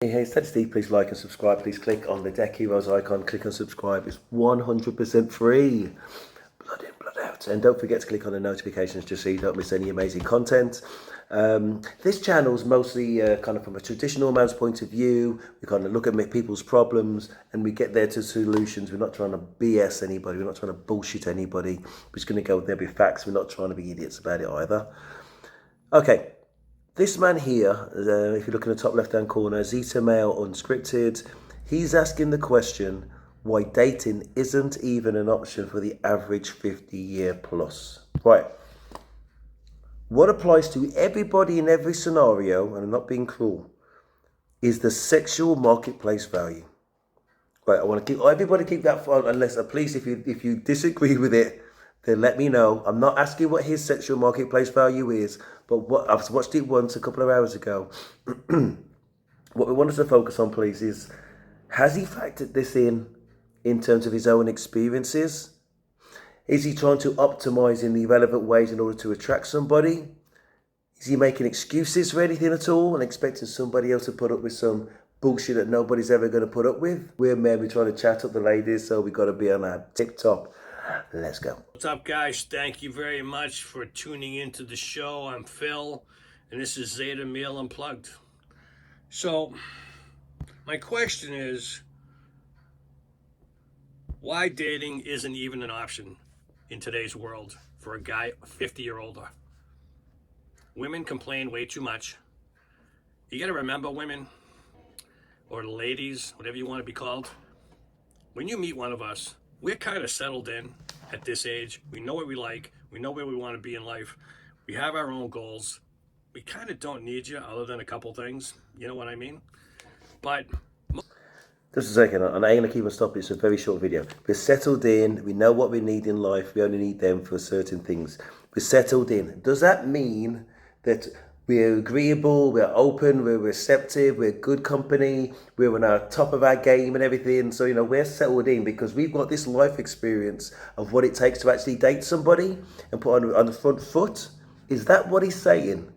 Hey, stay Steve, please like and subscribe. Please click on the Deck Heroes icon, click on subscribe. It's 100% free. Blood in, blood out. And don't forget to click on the notifications just so you don't miss any amazing content. This channel is mostly kind of from a traditional man's point of view. We kind of look at people's problems and we get there to solutions. We're not trying to BS anybody. We're not trying to bullshit anybody. We're just going to go there with facts. We're not trying to be idiots about it either. Okay. This man here, if you look in the top left-hand corner, Zeta Male Unscripted, he's asking the question why dating isn't even an option for the average 50-year plus. Right. What applies to everybody in every scenario, and I'm not being cruel, is the sexual marketplace value. Right, I want to keep everybody keep that fun, unless please, if you disagree with it, then let me know. I'm not asking what his sexual marketplace value is, but what I've watched it once a couple of hours ago. What we want us to focus on, please, is has he factored this in terms of his own experiences? Is he trying to optimize in the relevant ways in order to attract somebody? Is he making excuses for anything at all and expecting somebody else to put up with some bullshit that nobody's ever going to put up with? We're men, we're trying to chat up the ladies, so we got to be on our tip-top. Let's go. What's up, guys? Thank you very much for tuning into the show. I'm Phil, and this is Zeta Male Unplugged. So, my question is, why dating isn't even an option in today's world for a guy 50 or older? Women complain way too much. You got to remember, women, or ladies, whatever you want to be called, when you meet one of us, we're kind of settled in at this age. We know what we like. We know where we want to be in life. We have our own goals. We kind of don't need you other than a couple things. You know what I mean? But just a second, and I ain't gonna keep on stopping. It's a very short video. We're settled in. We know what we need in life. We only need them for certain things. We're settled in. Does that mean that we're agreeable, we're open, we're receptive, we're good company, we're on our top of our game and everything? So, we're settled in because we've got this life experience of what it takes to actually date somebody and put on the front foot. Is that what he's saying?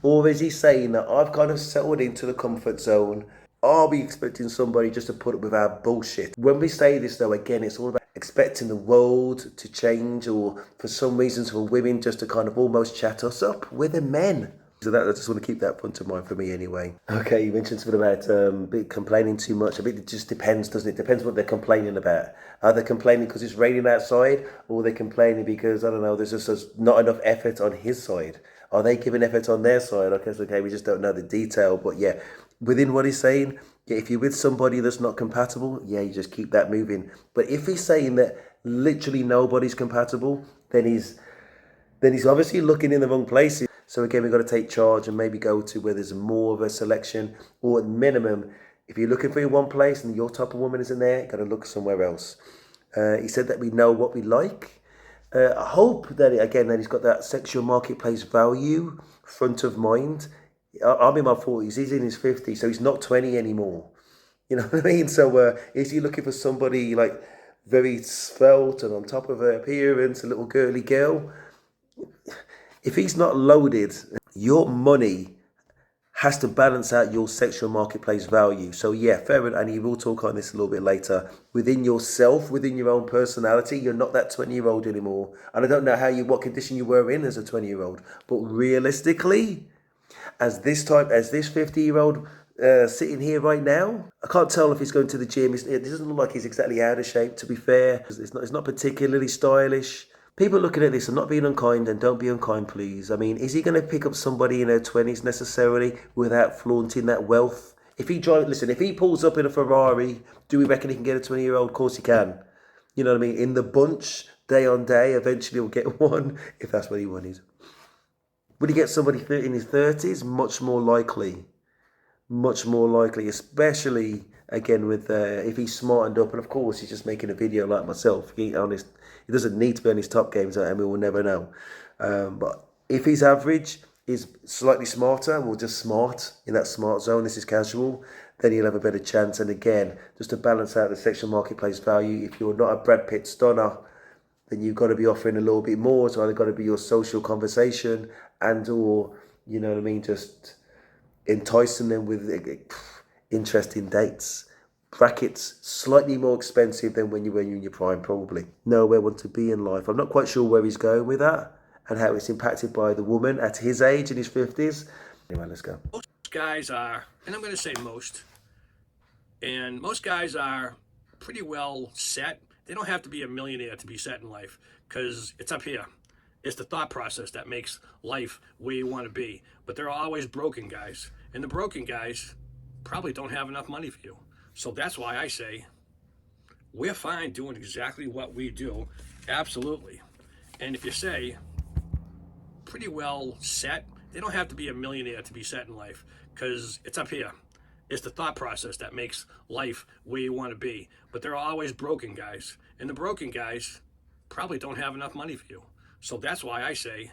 Or is he saying that I've kind of settled into the comfort zone? Are we expecting somebody just to put up with our bullshit? When we say this, though, again, it's all about expecting the world to change, or for some reasons for women just to kind of almost chat us up. We're the men. So I just want to keep that front of mind for me anyway. Okay, you mentioned something about complaining too much. I mean, it just depends, doesn't it? Depends what they're complaining about. Are they complaining because it's raining outside, or are they complaining because, I don't know, there's just not enough effort on his side? Are they giving effort on their side? Okay, we just don't know the detail. But yeah, within what he's saying, yeah, if you're with somebody that's not compatible, yeah, you just keep that moving. But if he's saying that literally nobody's compatible, then he's obviously looking in the wrong places. So again, we've got to take charge and maybe go to where there's more of a selection, or at minimum, if you're looking for in one place and your type of woman isn't there, you've got to look somewhere else. He said that we know what we like. I hope that, that he's got that sexual marketplace value front of mind. I'm in my 40s, he's in his 50s, so he's not 20 anymore. You know what I mean? So is he looking for somebody like very svelte and on top of her appearance, a little girly girl? If he's not loaded, your money has to balance out your sexual marketplace value. So yeah, fair enough, and he will talk on this a little bit later. Within yourself, within your own personality, you're not that 20-year-old anymore. And I don't know what condition you were in as a 20-year-old, but realistically, as this 50-year-old sitting here right now, I can't tell if he's going to the gym. It doesn't look like he's exactly out of shape, to be fair. It's not particularly stylish. People looking at this, I'm not being unkind, and don't be unkind, please. I mean, is he going to pick up somebody in her 20s necessarily without flaunting that wealth? If he pulls up in a Ferrari, do we reckon he can get a 20-year-old? Of course he can. You know what I mean? In the bunch, day on day, eventually he'll get one, if that's what he wanted. Would he get somebody in his 30s? Much more likely. Much more likely, especially, again, with if he's smartened up. And of course, he's just making a video like myself. He doesn't need to be on his top games, and we will never know. But if he's average, is slightly smarter, or just smart, in that smart zone, this is casual, then he'll have a better chance. And again, just to balance out the sexual marketplace value, if you're not a Brad Pitt stunner, then you've got to be offering a little bit more. So either got to be your social conversation and or, you know what I mean, just enticing them with interesting dates. Brackets, slightly more expensive than when you were in your prime, probably. Know where I want to be in life. I'm not quite sure where he's going with that and how it's impacted by the woman at his age, in his 50s. Anyway, let's go. Most guys are, and I'm going to say most, and most guys are pretty well set. They don't have to be a millionaire to be set in life because it's up here. It's the thought process that makes life where you want to be. But there are always broken guys, and the broken guys probably don't have enough money for you. So that's why I say we're fine doing exactly what we do. Absolutely. And if you say pretty well set, they don't have to be a millionaire to be set in life because it's up here. It's the thought process that makes life where you want to be. But there are always broken guys, and the broken guys probably don't have enough money for you. So that's why I say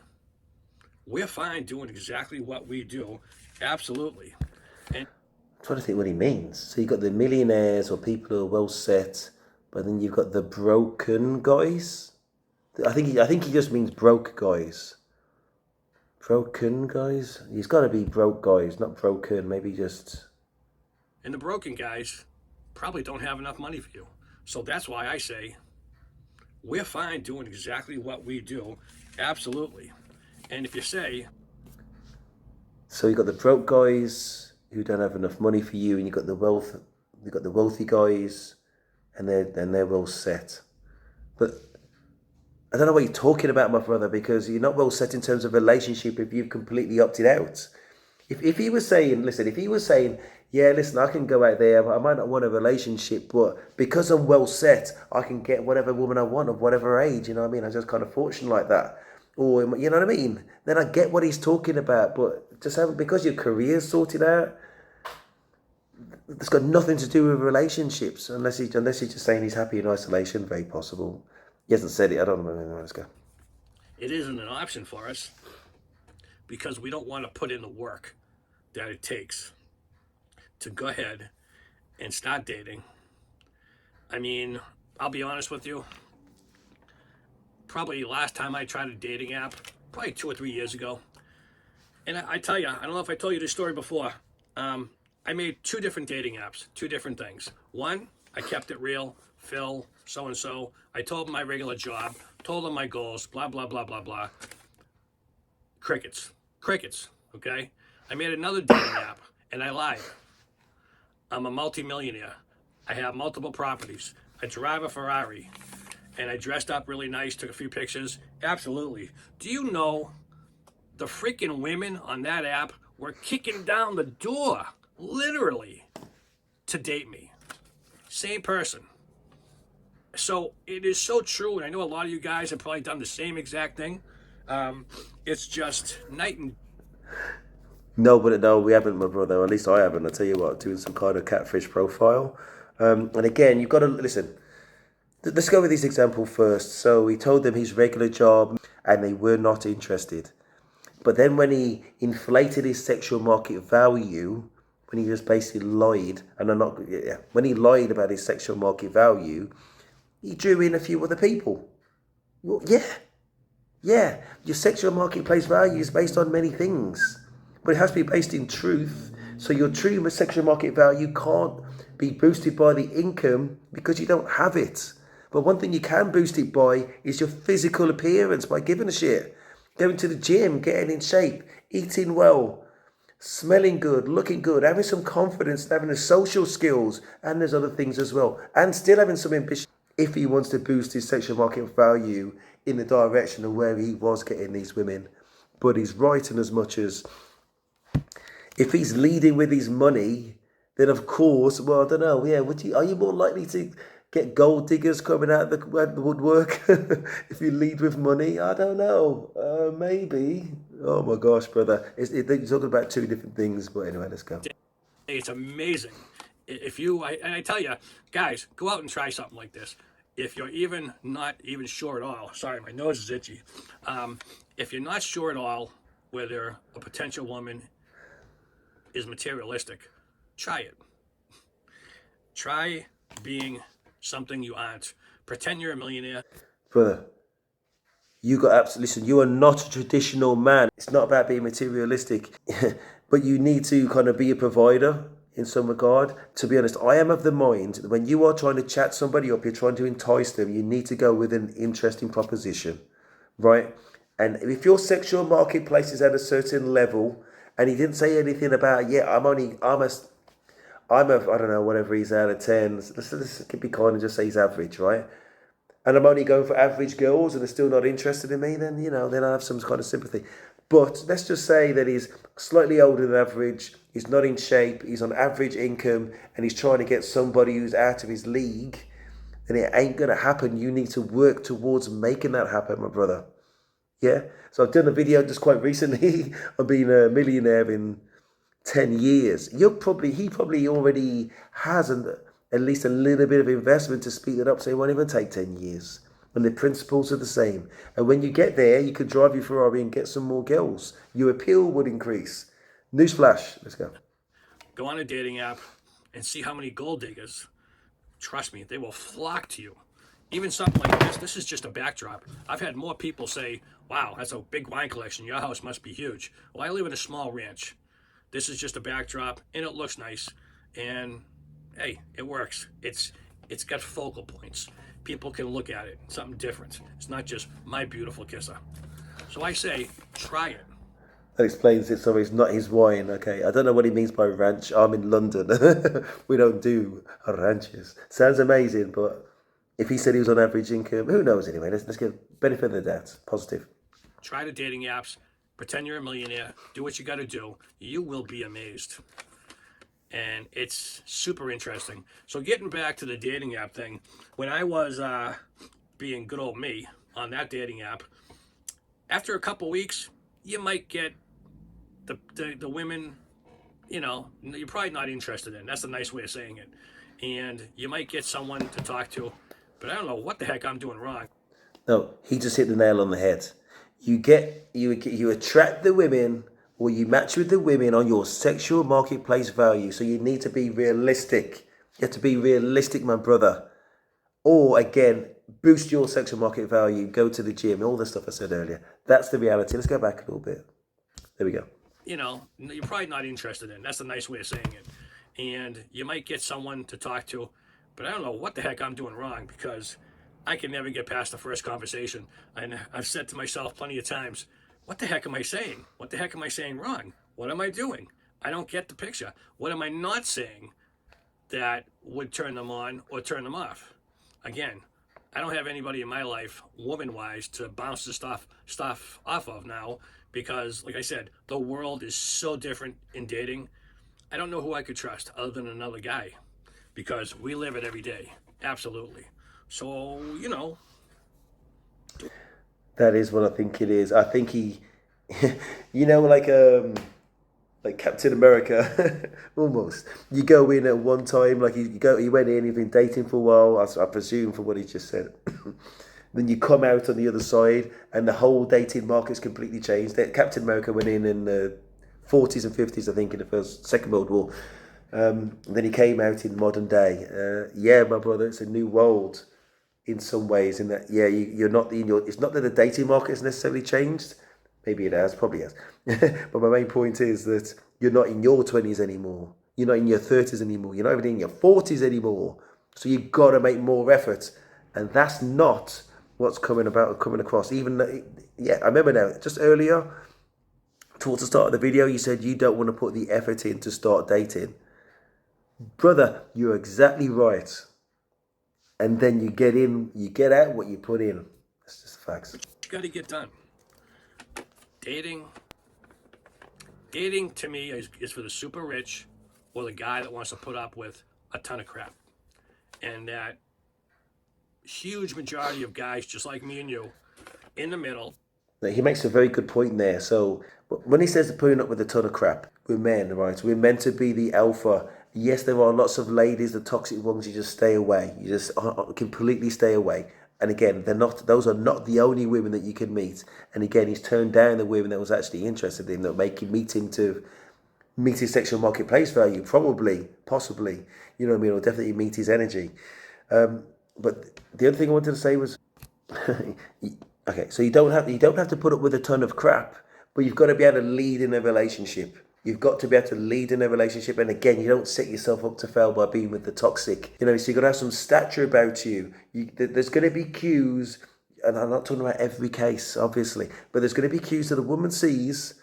we're fine doing exactly what we do. Absolutely. And I'm trying to think what he means. So you've got the millionaires or people who are well set, but then you've got the broken guys. I think he just means broke guys. Broken guys? He's got to be broke guys, not broken. Maybe just. And the broken guys probably don't have enough money for you. So that's why I say we're fine doing exactly what we do. Absolutely. And if you say. So you've got the broke guys who don't have enough money for you, and you've got the wealthy guys, and they're well set. But I don't know what you're talking about, my brother, because you're not well set in terms of relationship if you've completely opted out. If he was saying, yeah, listen, I can go out there, I might not want a relationship, but because I'm well set, I can get whatever woman I want of whatever age, you know what I mean? I'm just kind of fortunate like that. Or, you know what I mean? Then I get what he's talking about, but just because your career's sorted out, it's got nothing to do with relationships, unless he's just saying he's happy in isolation, very possible. He hasn't said it, I don't know, let's go. It isn't an option for us because we don't want to put in the work that it takes to go ahead and start dating. I mean, I'll be honest with you. Probably last time I tried a dating app, probably 2 or 3 years ago. And I tell you, I don't know if I told you this story before. I made 2 different dating apps, 2 different things. One, I kept it real, Phil, so-and-so. I told them my regular job, told them my goals, blah, blah, blah, blah, blah. Crickets, okay? I made another dating app, and I lied. I'm a multimillionaire. I have multiple properties. I drive a Ferrari, and I dressed up really nice, took a few pictures. Absolutely. Do you know the freaking women on that app were kicking down the door, literally, to date me? Same person. So it is so true, and I know a lot of you guys have probably done the same exact thing. It's just night and No, we haven't, my brother. At least I haven't. I tell you what, doing some kind of catfish profile. And again, you've got to listen. Let's go with this example first. So he told them his regular job, and they were not interested. But then when he inflated his sexual market value, when he just basically lied, when he lied about his sexual market value, he drew in a few other people. Well, yeah. Your sexual marketplace value is based on many things, but it has to be based in truth. So your true sexual market value can't be boosted by the income because you don't have it. But one thing you can boost it by is your physical appearance, by giving a shit. Going to the gym, getting in shape, eating well, smelling good, looking good, having some confidence, having the social skills, and there's other things as well. And still having some ambition if he wants to boost his sexual market value in the direction of where he was getting these women. But he's right in as much as if he's leading with his money, then of course, well, I don't know, are you more likely to get gold diggers coming out of the woodwork if you lead with money? I don't know. Maybe. Oh my gosh, brother. You're talking about 2 different things, but anyway, let's go. it's amazing. I tell you, guys, go out and try something like this. If you're not even sure at all, sorry, my nose is itchy. If you're not sure at all whether a potential woman is materialistic, try it. Try being something you aren't. Pretend you're a millionaire. Brother, listen, you are not a traditional man. It's not about being materialistic, but you need to kind of be a provider. in some regard. To be honest, I am of the mind that when you are trying to chat somebody up, you're trying to entice them, you need to go with an interesting proposition, right? And if your sexual marketplace is at a certain level, and he didn't say anything about, yeah, I don't know, whatever he's out of 10. Let's be kind and just say he's average, right? And I'm only going for average girls and they're still not interested in me, then, then I have some kind of sympathy. But let's just say that he's slightly older than average, he's not in shape, he's on average income, and he's trying to get somebody who's out of his league, then it ain't going to happen. You need to work towards making that happen, my brother. Yeah? So I've done a video just quite recently on being a millionaire in 10 years. He probably already has at least a little bit of investment to speed it up, so it won't even take 10 years. And the principles are the same. And when you get there, you can drive your Ferrari and get some more girls. Your appeal would increase. Newsflash. Let's go. Go on a dating app and see how many gold diggers. Trust me, they will flock to you. Even something like this is just a backdrop. I've had more people say, wow, that's a big wine collection. Your house must be huge. Well, I live in a small ranch. This is just a backdrop, and it looks nice. And hey, it works. It's got focal points. People can look at it, something different. It's not just my beautiful kisser. So I say, try it. That explains it. So it's not his wine. Okay, I don't know what he means by ranch. I'm in London. We don't do ranches. Sounds amazing, but if he said he was on average income, who knows anyway? Let's give benefit of the doubt. Positive. Try the dating apps. Pretend you're a millionaire. Do what you got to do. You will be amazed. And it's super interesting. So getting back to the dating app thing, when I was being good old me on that dating app, after a couple weeks, you might get the women, you're probably not interested in. That's a nice way of saying it. And you might get someone to talk to, but I don't know what the heck I'm doing wrong. No, he just hit the nail on the head. You attract the women, or you match with the women on your sexual marketplace value. So you need to be realistic. You have to be realistic, my brother. Or again, boost your sexual market value, go to the gym, all the stuff I said earlier. That's the reality. Let's go back a little bit. There we go. You're probably not interested in. That's a nice way of saying it. And you might get someone to talk to, but I don't know what the heck I'm doing wrong, because I can never get past the first conversation. And I've said to myself plenty of times, what the heck am I saying? What the heck am I saying wrong? What am I doing? I don't get the picture. What am I not saying that would turn them on or turn them off? Again, I don't have anybody in my life, woman-wise, to bounce the stuff off of now, because, like I said, the world is so different in dating. I don't know who I could trust other than another guy, because we live it every day. Absolutely. So, That is what I think it is. I think he, like Captain America, almost. You go in at one time, like he went in, he's been dating for a while, I presume, for what he just said. Then you come out on the other side, and the whole dating market's completely changed. Captain America went in the 40s and 50s, I think, in the Second World War. Then he came out in modern day. Yeah, my brother, it's a new world in some ways. In that, yeah, you're not in your. It's not that the dating market has necessarily changed. Maybe it has, probably has. But my main point is that you're not in your 20s anymore. You're not in your 30s anymore. You're not even in your 40s anymore. So you've got to make more effort, and that's not what's coming across. Even yeah, I remember now. Just earlier, towards the start of the video, you said you don't want to put the effort in to start dating. Brother, you're exactly right. And then you get out what you put in. That's just facts. you got to get done. Dating to me is for the super rich, or the guy that wants to put up with a ton of crap. And that huge majority of guys, just like me and you, in the middle. Now, he makes a very good point there. So when he says putting up with a ton of crap, we're men, right? We're meant to be the alpha. Yes, there are lots of ladies, the toxic ones. You just stay away. You just completely stay away. And again, those are not the only women that you can meet. And again, he's turned down the women that was actually interested in, that meet him to meet his sexual marketplace value, probably, possibly, or definitely meet his energy. But the other thing I wanted to say was, okay, so you don't have to put up with a ton of crap, but you've got to be able to lead in a relationship. You've got to be able to lead in a relationship. And again, you don't set yourself up to fail by being with the toxic. So you've got to have some stature about you. There's going to be cues, and I'm not talking about every case, obviously, but there's going to be cues that a woman sees,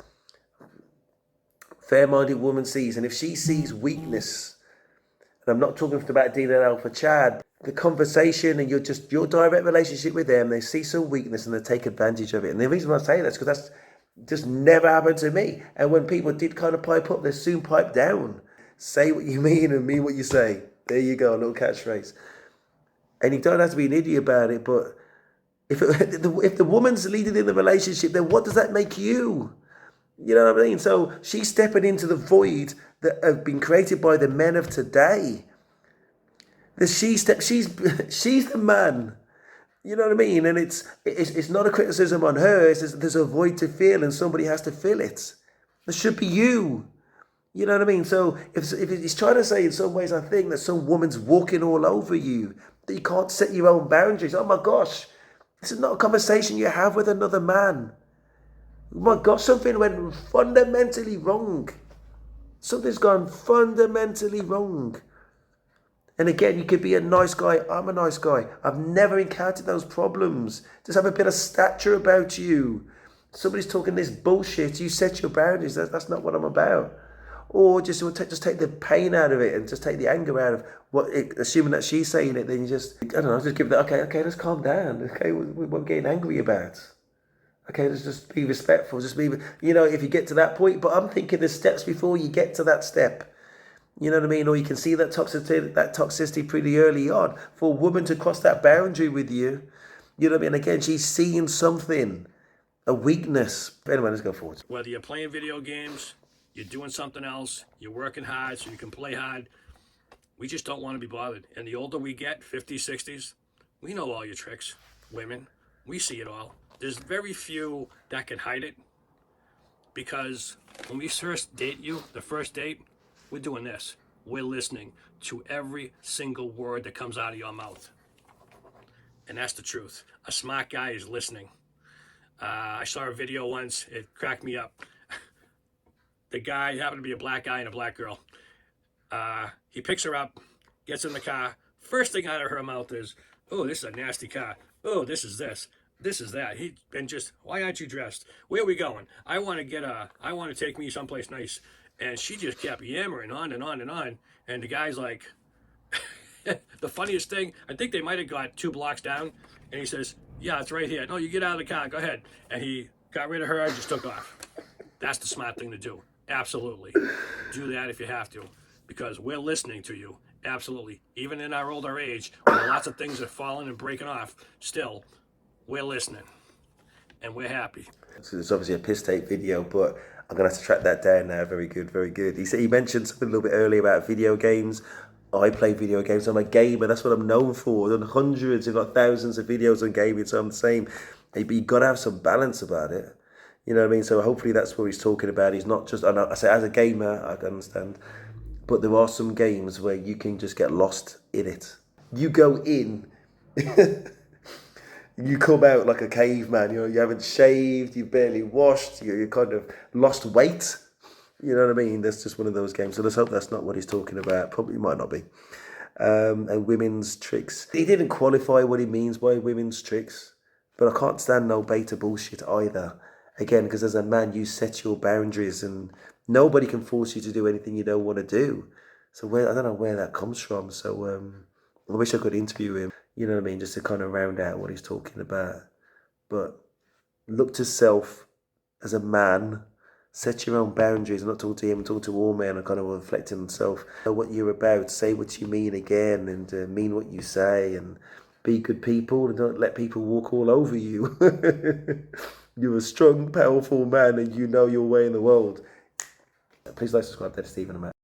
fair-minded woman sees. And if she sees weakness, and I'm not talking about dealing alpha Chad, the conversation and your direct relationship with them, they see some weakness and they take advantage of it. And the reason I say that is because that's just never happened to me. And when people did kind of pipe up, they soon pipe down. Say what you mean and mean what you say. There you go, a little catchphrase. And you don't have to be an idiot about it, but if the woman's leading in the relationship, then what does that make you? You know what I mean? So she's stepping into the void that have been created by the men of today. She's the man. You know what I mean? And it's not a criticism on her. There's a void to fill, and somebody has to fill it. It should be you. You know what I mean? So if he's trying to say in some ways, I think that some woman's walking all over you, that you can't set your own boundaries. Oh my gosh, this is not a conversation you have with another man. Oh my gosh, something went fundamentally wrong. Something's gone fundamentally wrong. And again, you could be a nice guy. I'm a nice guy. I've never encountered those problems. Just have a bit of stature about you. Somebody's talking this bullshit. You set your boundaries. That's not what I'm about. Or just take the pain out of it and just take the anger out of assuming that she's saying it. Then you just, I don't know, just give that. Okay, let's calm down. Okay, what we're getting angry about. Okay, let's just be respectful. Just be, if you get to that point. But I'm thinking there's steps before you get to that step. You know what I mean? Or you can see that toxicity pretty early on. For a woman to cross that boundary with you, you know what I mean? Again, she's seeing something, a weakness. But anyway, let's go forward. Whether you're playing video games, you're doing something else, you're working hard so you can play hard, we just don't want to be bothered. And the older we get, 50s, 60s, we know all your tricks, women. We see it all. There's very few that can hide it, because when we first date you, the first date, we're doing this. We're listening to every single word that comes out of your mouth. And that's the truth. A smart guy is listening. I saw a video once. It cracked me up. The guy happened to be a black guy and a black girl. He picks her up, gets in the car. First thing out of her mouth is, "Oh, this is a nasty car. Oh, this is this. This is that." Why aren't you dressed? Where are we going? I want to take me someplace nice. And she just kept yammering on and on and on. And the guy's like, the funniest thing, I think they might have got 2 blocks down. And he says, "Yeah, it's right here. No, you get out of the car. Go ahead." And he got rid of her and just took off. That's the smart thing to do. Absolutely. Do that if you have to. Because we're listening to you. Absolutely. Even in our older age, when lots of things are falling and breaking off, still, we're listening. And we're happy. So it's obviously a piss take video, but I'm going to have to track that down now. Very good, very good. He mentioned something a little bit earlier about video games. I play video games. I'm a gamer. That's what I'm known for. I've done hundreds, if not thousands of videos on gaming, so I'm the same. But you've got to have some balance about it. You know what I mean? So hopefully that's what he's talking about. He's not just, I say as a gamer, I can understand. But there are some games where you can just get lost in it. You go in... You come out like a caveman, you haven't shaved, you've barely washed, you kind of lost weight. You know what I mean? That's just one of those games. So let's hope that's not what he's talking about. Probably might not be. And women's tricks. He didn't qualify what he means by women's tricks, but I can't stand no beta bullshit either. Again, because as a man, you set your boundaries and nobody can force you to do anything you don't want to do. So I don't know where that comes from. So I wish I could interview him. You know what I mean? Just to kind of round out what he's talking about. But look to self as a man. Set your own boundaries. I'm not talking to him, I'm talking to all men. I'm kind of reflecting on self. Know what you're about. Say what you mean again. And mean what you say. And be good people. And don't let people walk all over you. You're a strong, powerful man. And you know your way in the world. Please like, subscribe. That's Stephen. I'm out.